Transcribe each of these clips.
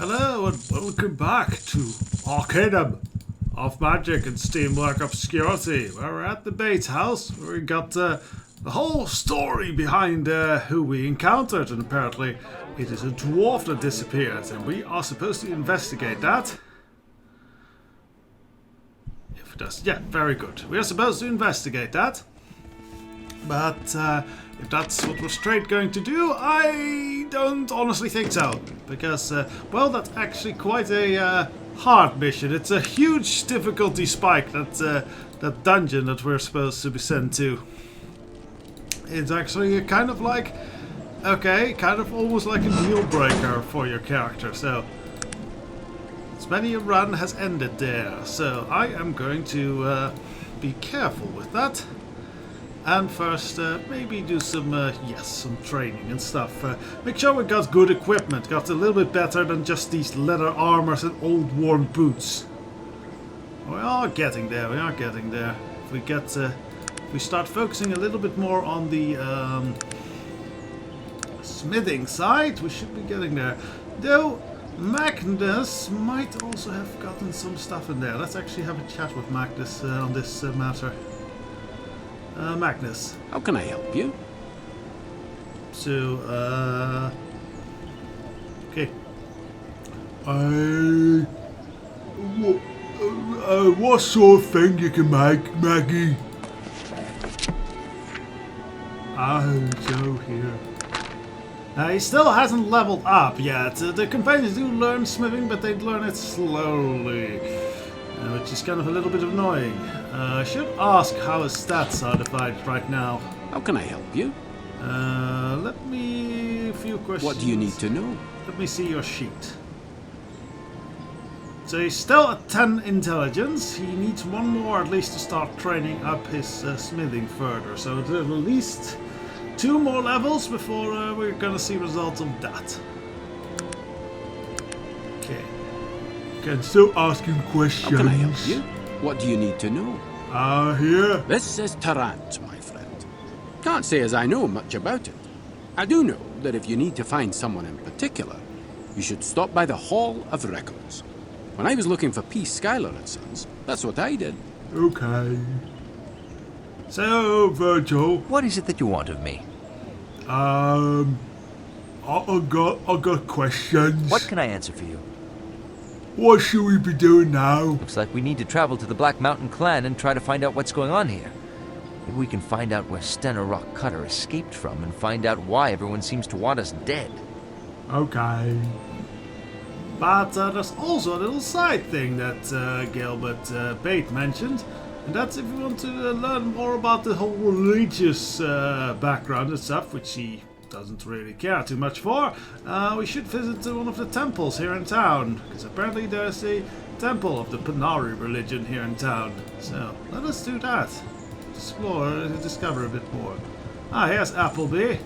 Hello and welcome back to Arcanum of Magic and Steamwork Obscurity, where we're at the Bates house, where we got the whole story behind who we encountered, and apparently it is a dwarf that disappeared, and we are supposed to investigate that. If it does, yeah, very good. We are supposed to investigate that, but if that's what we're straight going to do, I don't honestly think so. Because, well, that's actually quite a hard mission. It's a huge difficulty spike, that dungeon that we're supposed to be sent to. It's actually kind of like, okay, kind of almost like a deal breaker for your character. So, as many a run has ended there. So, I am going to be careful with that. And first, maybe do some, some training and stuff. Make sure we got good equipment. Got a little bit better than just these leather armors and old worn boots. We are getting there, we are getting there. If we get, if we start focusing a little bit more on the, smithing side, we should be getting there. Though, Magnus might also have gotten some stuff in there. Let's actually have a chat with Magnus on this matter. Magnus. How can I help you? So, okay. What sort of thing you can make, Maggie? Oh, so here. He still hasn't leveled up yet. The companions do learn smithing, but they learn it slowly. Which is kind of a little bit annoying. I should ask how his stats are divided right now. How can I help you? Let me... a few questions. What do you need to know? Let me see your sheet. So he's still at 10 intelligence. He needs one more at least to start training up his smithing further. So at least 2 more levels before we're gonna see results of that. Okay. Can still ask him questions. How can I help you? What do you need to know? Here. This is Tarant, my friend. Can't say as I know much about it. I do know that if you need to find someone in particular, you should stop by the Hall of Records. When I was looking for P. Schuyler and Sons, that's what I did. Okay. So, Virgil. What is it that you want of me? I got questions. What can I answer for you? What should we be doing now? Looks like we need to travel to the Black Mountain Clan and try to find out what's going on here. Maybe we can find out where Stenner Rock Cutter escaped from and find out why everyone seems to want us dead. Okay. But there's also a little side thing that Gilbert Bate mentioned. And that's if you want to learn more about the whole religious background and stuff, which he doesn't really care too much for, we should visit one of the temples here in town, because apparently there's a temple of the Panarii religion here in town. So let us do that. Explore, discover a bit more. Ah, here's Appleby.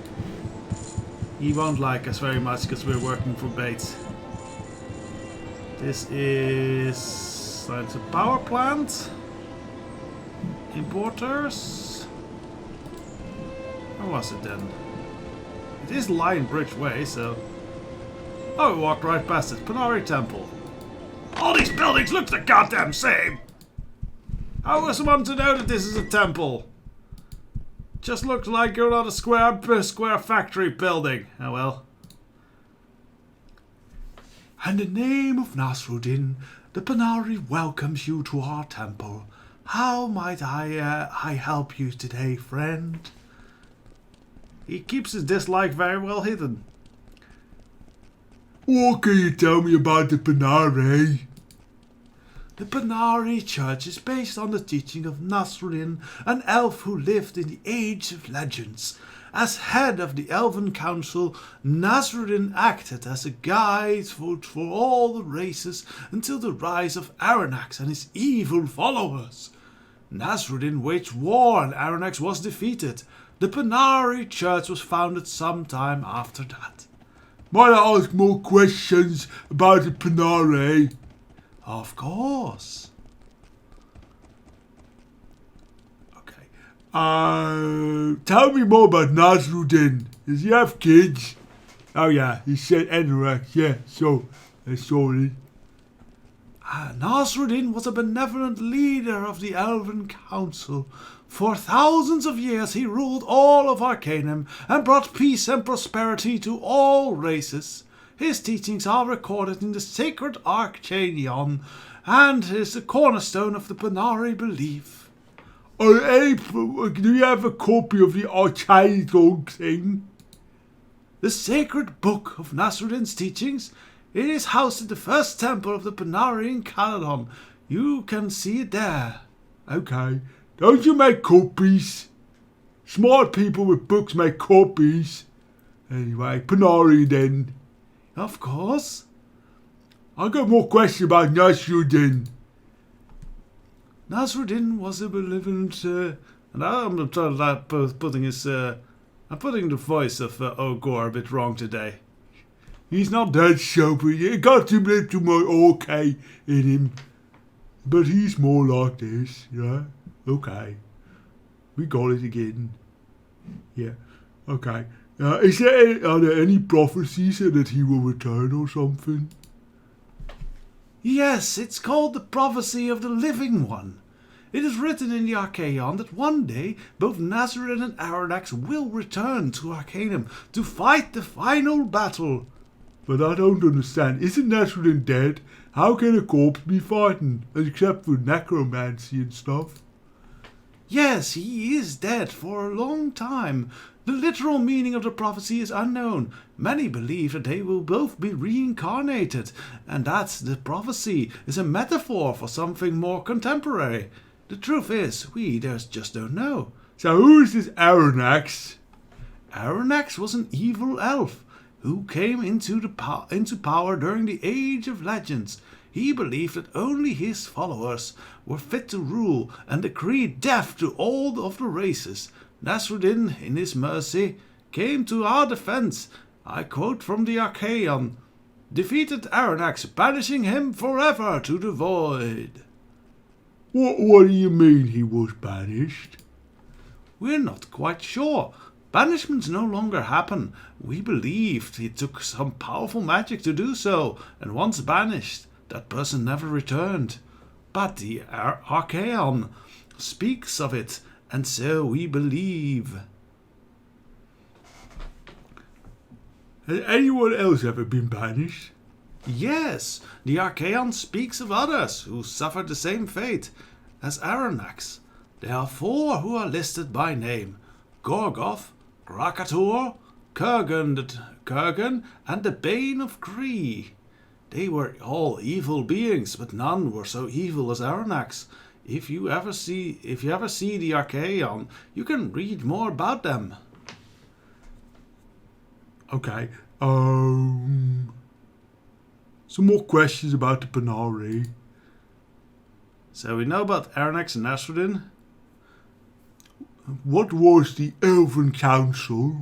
He won't like us very much because we're working for Bates. This is it's a power plant. Importers. Where was it then? It is Lion Bridge Way, so... Oh, we walked right past it. Panarii Temple. All these buildings look the goddamn same! How was one to know that this is a temple? Just looks like you're not a square factory building. Oh well. In the name of Nasruddin, the Panarii welcomes you to our temple. How might I help you today, friend? He keeps his dislike very well hidden. What can you tell me about the Panarii? The Panarii Church is based on the teaching of Nasruddin, an elf who lived in the Age of Legends. As head of the Elven Council, Nasruddin acted as a guide for all the races until the rise of Aranax and his evil followers. Nasruddin waged war and Aranax was defeated. The Panarii Church was founded sometime after that. Might I ask more questions about the Panarii? Of course. Okay. Tell me more about Nasruddin. Does he have kids? Oh yeah, he said Anorak, yeah, so Sorry. Nasruddin was a benevolent leader of the Elven Council. For thousands of years he ruled all of Arcanum and brought peace and prosperity to all races. His teachings are recorded in the sacred Arcanum and is the cornerstone of the Panarii belief. Do you have a copy of the Arcanum thing? The sacred book of Nasruddin's teachings. It is housed in the first temple of the Panarii in Caledon. You can see it there. Okay. Don't you make copies? Smart people with books make copies. Anyway, Panarii then. Of course. I got more questions about Nasruddin. Nasruddin was a benevolent, and I'm putting the voice of Ogor a bit wrong today. He's not that sober. He got too much okay in him. But he's more like this, yeah? Okay. We got it again. Yeah. Okay. Are there any prophecies that he will return or something? Yes, it's called the Prophecy of the Living One. It is written in the Arcanum that one day both Nasruddin and Aranax will return to Arcanum to fight the final battle. But I don't understand. Isn't Nasruddin dead? How can a corpse be fighting, except for necromancy and stuff? Yes, he is dead for a long time. The literal meaning of the prophecy is unknown. Many believe that they will both be reincarnated, and that the prophecy is a metaphor for something more contemporary. The truth is, we just don't know. So who is this Aranax? Aranax was an evil elf who came into power during the Age of Legends. He believed that only his followers were fit to rule and decreed death to all of the races. Nasruddin, in his mercy, came to our defense. I quote from the Arcanum, defeated Aranax, banishing him forever to the void. What do you mean he was banished? We're not quite sure. Banishments no longer happen. We believed it took some powerful magic to do so, and once banished, that person never returned. But the Arcanum speaks of it, and so we believe. Has anyone else ever been banished? Yes, the Arcanum speaks of others who suffered the same fate as Aranax. There are 4 who are listed by name: Gorgoth, Krakator, Kurgan, and the Bane of Kree. They were all evil beings, but none were so evil as Aranax. If you ever see the Arcanum, you can read more about them. Okay. Some more questions about the Panarii. So we know about Aranax and Nasruddin. What was the Elven Council?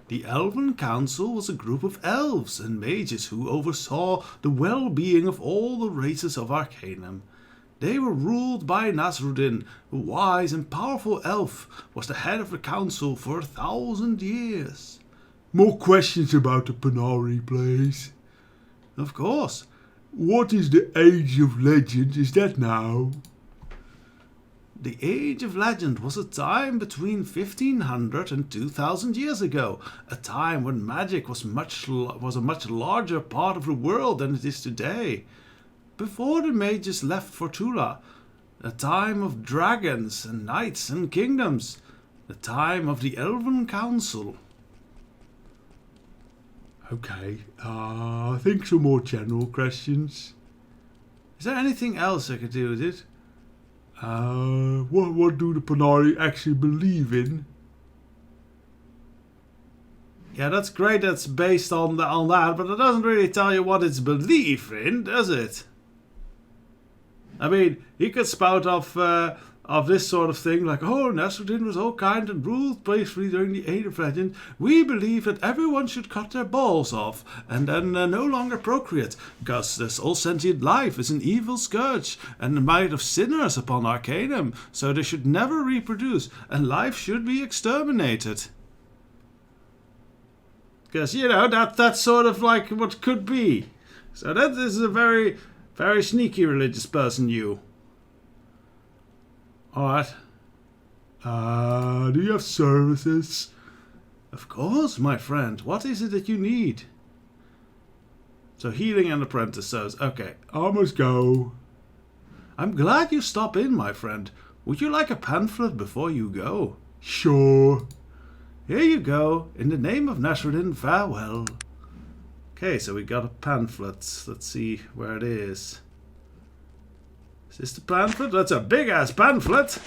The Elven Council was a group of elves and mages who oversaw the well-being of all the races of Arcanum. They were ruled by Nasruddin, a wise and powerful elf, was the head of the council for 1,000 years. More questions about the Panarii, please. Of course. What is the Age of Legends? Is that now? The Age of Legend was a time between 1500 and 2000 years ago, a time when magic was a much larger part of the world than it is today. Before the mages left for Tula, a time of dragons and knights and kingdoms, the time of the Elven Council. Okay, I think some more general questions. Is there anything else I could do with it? What do the Panarii actually believe in? Yeah, that's great. That's based on that, but it doesn't really tell you what it's belief in, does it? I mean, he could spout off this sort of thing like, "Oh, Nasruddin was all kind and ruled peacefully during the Age of Legend. We believe that everyone should cut their balls off and then no longer procreate, because this all sentient life is an evil scourge and the might of sinners upon Arcanum, so they should never reproduce and life should be exterminated." Because, you know, that's sort of like what could be. So that is a very, very sneaky religious person, you. Alright. Do you have services? Of course, my friend. What is it that you need? So healing and apprentice service. Okay. I must go. I'm glad you stopped in, my friend. Would you like a pamphlet before you go? Sure. Here you go. In the name of Nasruddin, farewell. Okay, so we got a pamphlet. Let's see where it is. Is this the pamphlet? That's a big-ass pamphlet.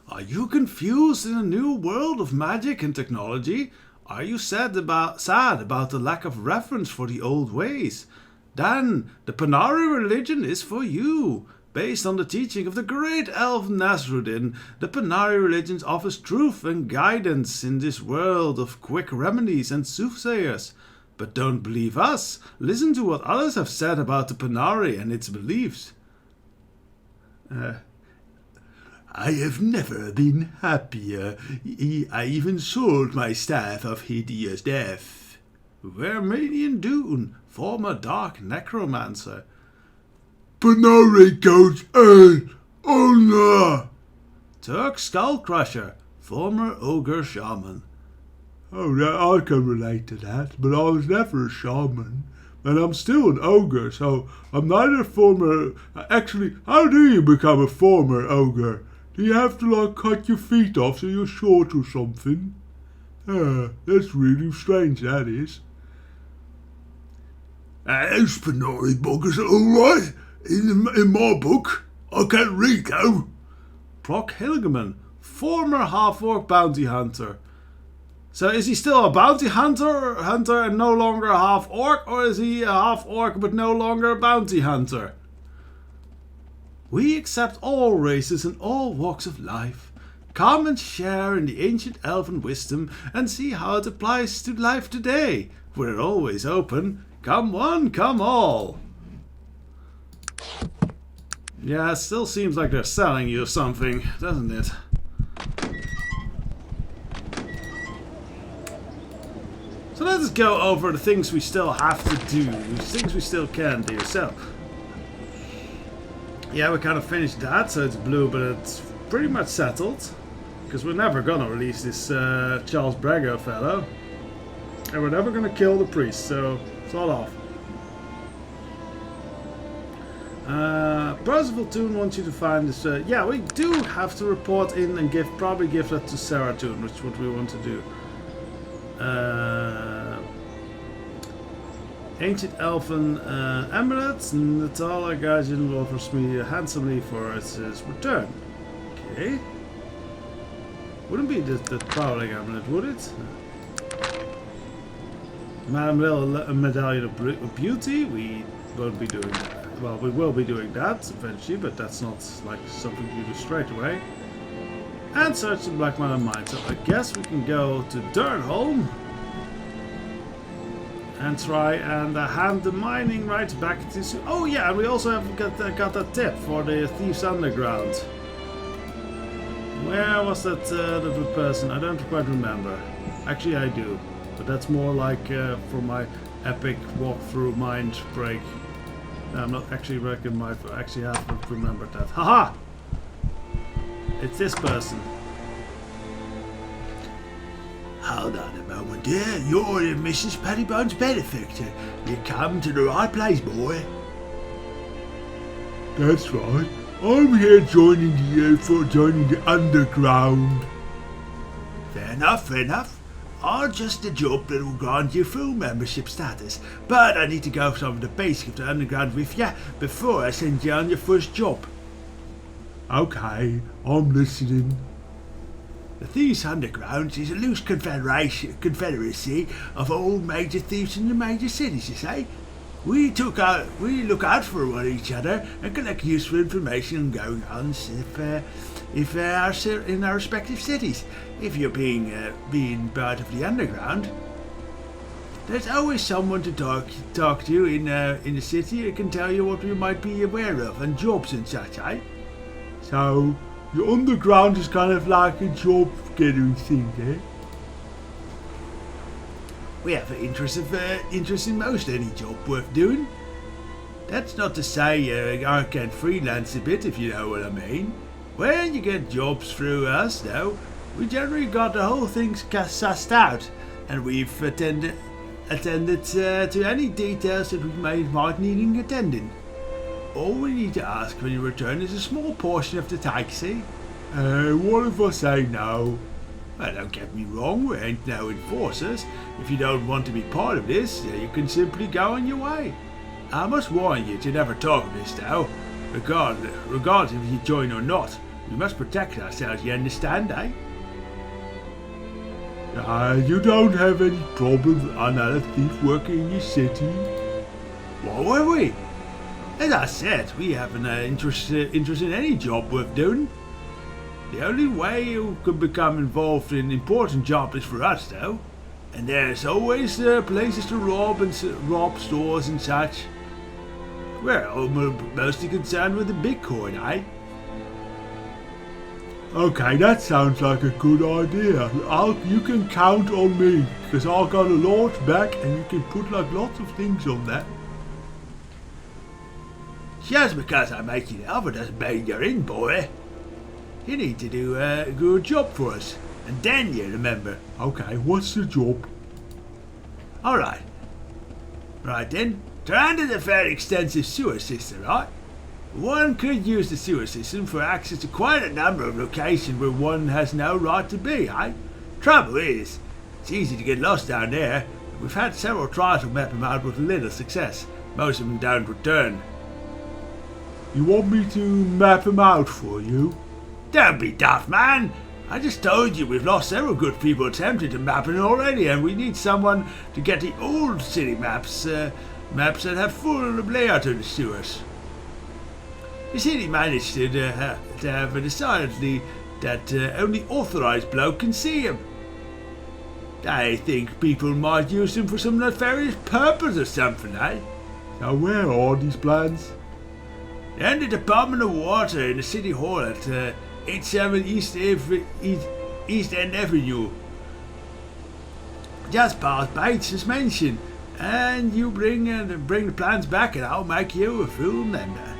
Are you confused in a new world of magic and technology? Are you sad about the lack of reference for the old ways? Then the Panarii religion is for you. Based on the teaching of the great elf Nasruddin, the Panarii religion offers truth and guidance in this world of quick remedies and soothsayers. But don't believe us. Listen to what others have said about the Panarii and its beliefs. I have never been happier. I even sold my staff of hideous death. Vermilion Dune, former dark necromancer. Panarii goes and honor. Turk Skullcrusher, former ogre shaman. Oh, I can relate to that, but I was never a shaman. And I'm still an ogre, so I'm neither a former... Actually, how do you become a former ogre? Do you have to, like, cut your feet off so you're short or something? That's really strange, that is. Those Panarii buggers are alright. In my book, I can't read though. Proc Hilgeman, former half-orc bounty hunter. So is he still a bounty hunter and no longer a half-orc, or is he a half-orc but no longer a bounty hunter? We accept all races and all walks of life. Come and share in the ancient elven wisdom and see how it applies to life today. We're always open. Come one, come all. Yeah, it still seems like they're selling you something, doesn't it? So let's go over the things we still have to do, things we still can do. So, yeah, we kind of finished that, so it's blue, but it's pretty much settled. Because we're never gonna release this Charles Brago fellow. And we're never gonna kill the priest, so it's all off. Percival Toon wants you to find this. Yeah, we do have to report in and probably give that to Sarah Toon, which is what we want to do. Ancient Elven Amulet. Natala Gaijin offers me handsomely for its return. Okay. Wouldn't be the Prowling Amulet, would it? Madame Will, a Medallion of Beauty. We won't be doing that. Well, we will be doing that eventually, but that's not like something you do straight away. And search the Black Matter Mine. So I guess we can go to Durnholm and try and hand the mining rights back to... Oh yeah, and we also have got that tip for the Thieves Underground. Where was that little person? I don't quite remember. Actually, I do. But that's more like for my epic walkthrough mind break. No, I'm not actually I actually haven't remembered that. Haha! It's this person. Hold on a moment, dear. You're Mrs. Pettibone's benefactor. You come to the right place, boy. That's right. I'm here joining the underground. Fair enough, fair enough. I'll just a job that will grant you full membership status, but I need to go over some of the basics of the underground with you before I send you on your first job. Okay, I'm listening. The Thieves Underground is a loose confederacy of all major thieves in the major cities, you see. We look out for each other and collect useful information going on in our respective cities. If you're being part of the underground, there's always someone to talk to in the city who can tell you what you might be aware of and jobs and such, eh? So the underground is kind of like a job-getting thing, eh? we have an interest in most any job worth doing. That's not to say I can't freelance a bit, if you know what I mean. When you get jobs through us, though, we generally got the whole thing sussed out, and we've attended to any details that we might needing attending. All we need to ask when you return is a small portion of the taxi. What if I say no? Well, don't get me wrong, we ain't no enforcers. If you don't want to be part of this, you can simply go on your way. I must warn you to never talk of this, though. Regardless if you join or not, we must protect ourselves, you understand, eh? You don't have any problems with another thief working in your city? What were we? As I said, we have an interest in any job worth doing. The only way you could become involved in important jobs is for us, though. And there's always places to rob stores and such. We're mostly concerned with the Bitcoin, eh? Okay, that sounds like a good idea. You can count on me, because I've got a large back and you can put like lots of things on that. Just because I make you an offer doesn't mean you're in, boy. You need to do a good job for us, and then you remember. Okay, what's the job? Alright. Right then, Durand is a very extensive sewer system, right? One could use the sewer system for access to quite a number of locations where one has no right to be, eh? Trouble is, it's easy to get lost down there. We've had several tries to map them out with little success. Most of them don't return. You want me to map them out for you? Don't be daft, man! I just told you we've lost several good people attempting to map it already, and we need someone to get the old city maps, maps that have full layout of the sewers. The city managed to have decidedly that only authorized bloke can see them. I think people might use them for some nefarious purpose or something, eh? Now where are these plans? They're in the Department of Water in the City Hall at 87 East End Avenue. Just past Bates's mansion. And you bring the plans back and I'll make you a full member.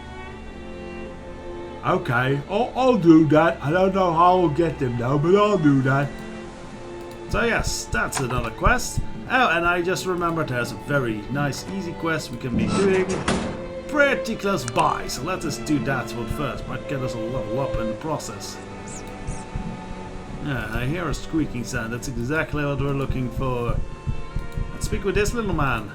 Okay, I'll do that. I don't know how I'll get them now, but I'll do that. So yes, that's another quest. Oh, and I just remembered there's a very nice easy quest we can be doing pretty close by. So let us do that one first. Might get us a level up in the process. Yeah, I hear a squeaking sound. That's exactly what we're looking for. Let's speak with this little man.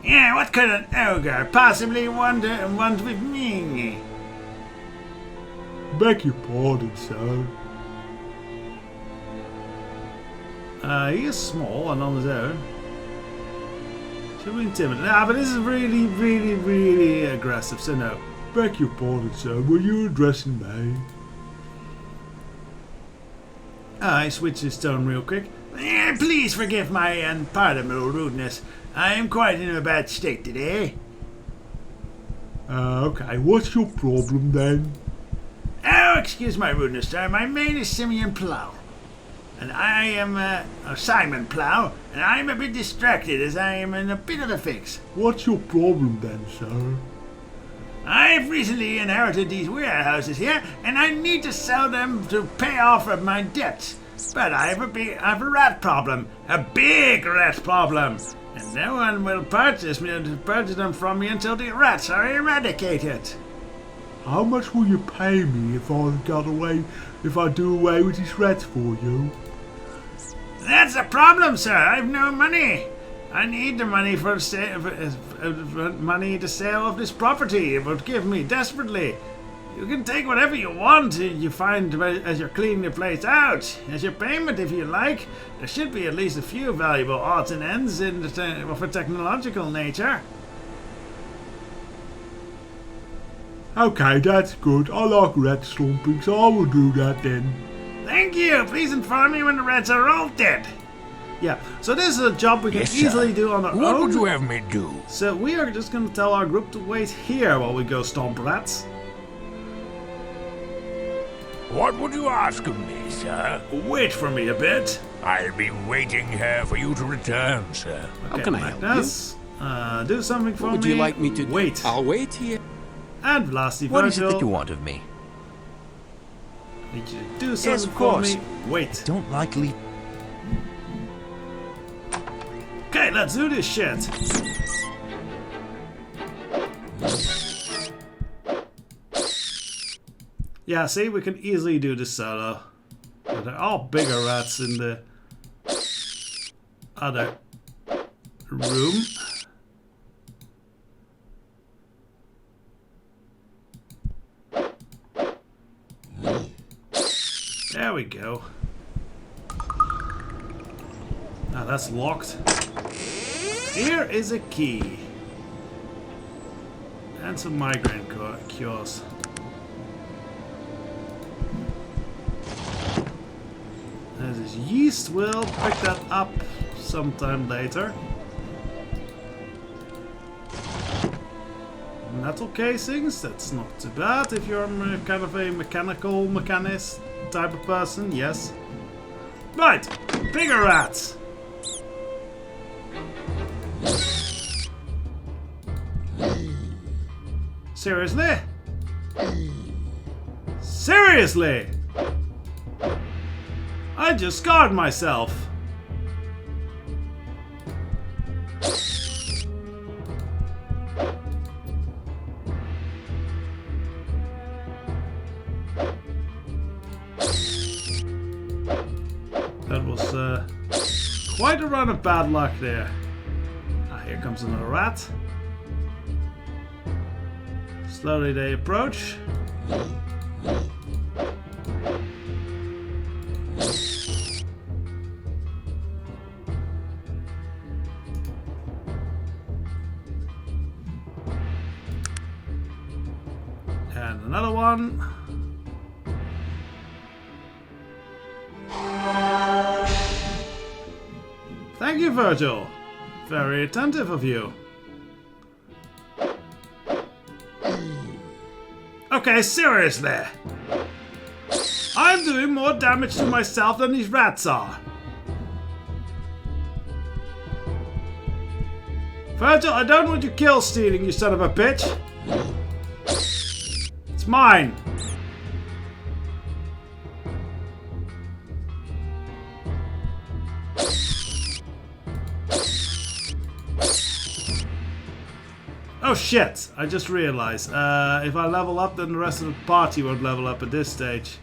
Yeah, what could an ogre possibly want with me? Beg your pardon, sir. He is small and on his own. Should we intimidate? Nah, but this is really, really, really aggressive, so no. Beg your pardon, sir. Were you addressing me? He switched his tone real quick. Please forgive my unpardonable rudeness. I am quite in a bad state today. Okay, what's your problem then? Oh, excuse my rudeness, sir. My name is Simeon Plow. And I am Simon Plow, and I am a bit distracted as I am in a bit of a fix. What's your problem then, sir? I've recently inherited these warehouses here, and I need to sell them to pay off of my debts. But I have a rat problem, a big rat problem, and no one will purchase them from me until the rats are eradicated. How much will you pay me if I do away with these rats for you? That's the problem, sir. I've no money. I need the money for the sale of this property. It would give me desperately. You can take whatever you want you find as you're cleaning the place out. As your payment, if you like. There should be at least a few valuable odds and ends of a technological nature. Okay, that's good. I like rat stomping, so I will do that then. Thank you. Please inform me when the rats are all dead. Yeah, so this is a job we can easily do on our own. What would you have me do? So we are just going to tell our group to wait here while we go stomp rats. What would you ask of me, sir? Wait for me a bit. I'll be waiting here for you to return, sir. How can I help you? Magnus, do something for me. What would you like me to do? Wait. I'll wait here. And lastly, What is it Virgil, that you want of me? need you to do something of for course. me. Wait. Don't like leave. Okay, let's do this shit. Yeah, see, we can easily do this solo. But there are bigger rats in the other room. There we go. Now that's locked. Here is a key. And some migraine cures. There's this yeast. We'll pick that up sometime later. Metal casings, that's not too bad if you're kind of a mechanist type of person, yes. Right, bigger rats! Seriously? Seriously? I just scarred myself. That was quite a run of bad luck there. Ah, here comes another rat. Slowly they approach. And another one. Thank you, Virgil. Very attentive of you. Okay, seriously. I'm doing more damage to myself than these rats are. Virgil, I don't want you kill stealing, you son of a bitch. It's mine. Oh shit, I just realized. If I level up, then the rest of the party won't level up at this stage.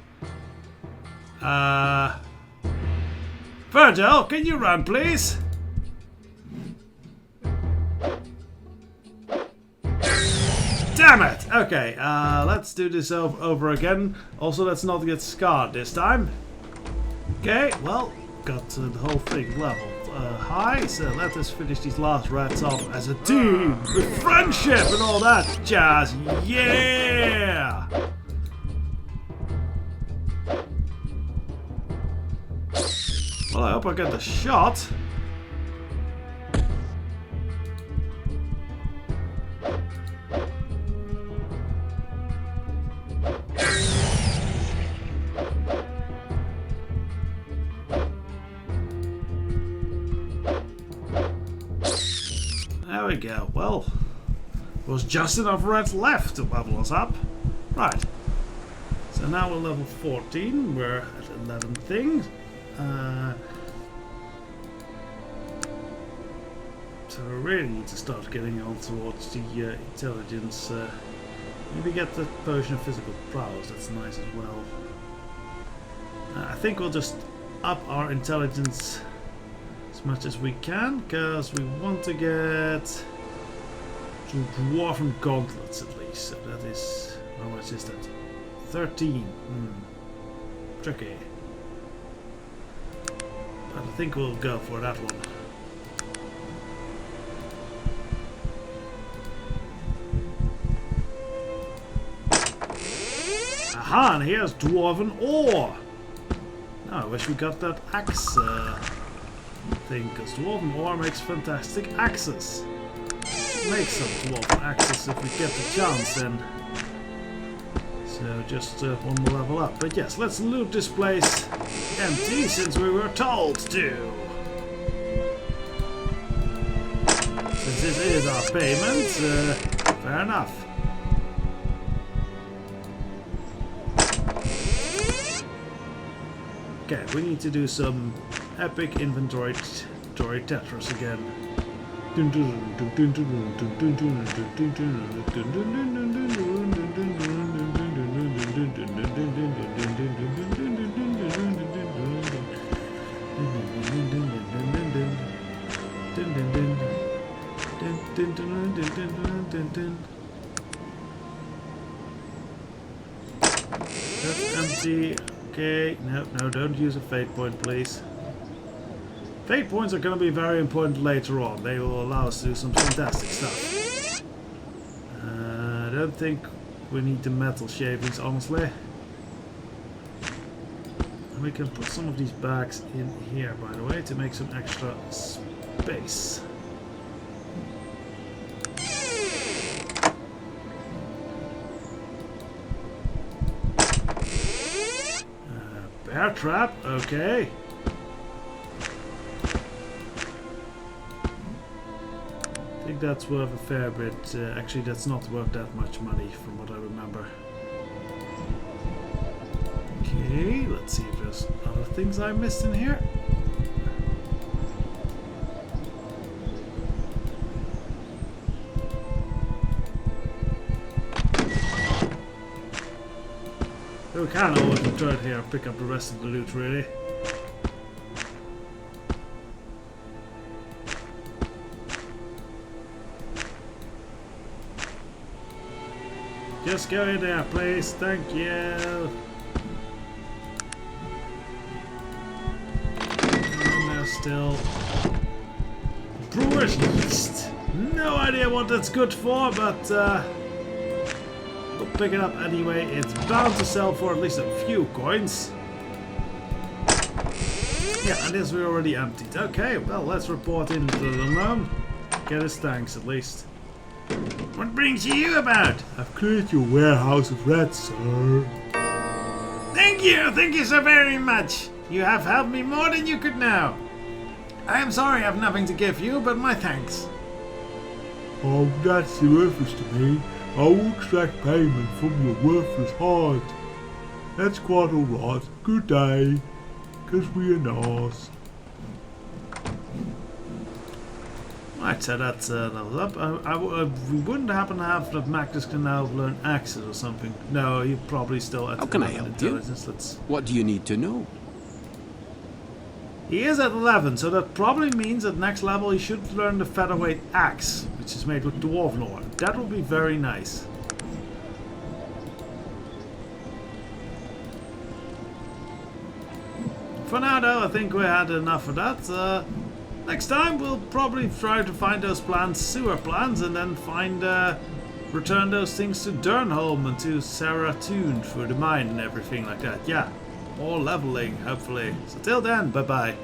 Virgil, can you run, please? Damn it! Okay, let's do this over again. Also, let's not get scarred this time. Okay, well, got the whole thing leveled high, so let us finish these last rats off as a team with friendship and all that jazz. Yeah! Well, I hope I get the shot. There we go. Well, there was just enough rats left to level us up. Right. So now we're level 14. We're at 11 things. So we really need to start getting on towards the intelligence. Maybe get the potion of physical prowess. That's nice as well. I think we'll just up our intelligence as much as we can, because we want to get some dwarven gauntlets at least. So that is, how much is that? 13. Tricky. But I think we'll go for that one. Aha, and here's dwarven ore. Now I wish we got that axe thing, because dwarven ore makes fantastic axes. Make some dwarven axes if we get the chance then. So So just one more level up. But yes, let's loot this place empty since we were told to. Since this is our payment, fair enough. Okay, we need to do some epic inventory Tetris again. That's empty. Okay, no, don't use a fate point, please. Fate points are going to be very important later on. They will allow us to do some fantastic stuff. I don't think we need the metal shavings, honestly. And we can put some of these bags in here, by the way, to make some extra space. Bear trap, okay. I think that's worth a fair bit. Actually, that's not worth that much money from what I remember. Okay, let's see if there's other things I missed in here. We can always return here and pick up the rest of the loot, really. Just go in there, please. Thank you. And there's still brewer's yeast. No idea what that's good for, but we'll pick it up anyway. It's bound to sell for at least a few coins. Yeah, and this we already emptied. Okay, well, let's report into the gnome. Get his thanks at least. What brings you about? I've cleared your warehouse of rats, sir. Thank you so very much. You have helped me more than you could know. I am sorry I have nothing to give you, but my thanks. Oh, that's worthless to me. I will extract payment from your worthless hide. That's quite alright. Good day. 'Cause we are nice. Right, so that's leveled up. We wouldn't happen to have that Magnus can now learn axes or something. No, you're probably still at How can I help you? What do you need to know? He is at 11, so that probably means at next level he should learn the featherweight axe, which is made with dwarven ore. That would be very nice. For now, though, I think we had enough of that. Next time we'll probably try to find those plans, sewer plans, and then find return those things to Durnholm and to Saratun for the mine and everything like that. Yeah, more leveling, hopefully. So till then, bye bye.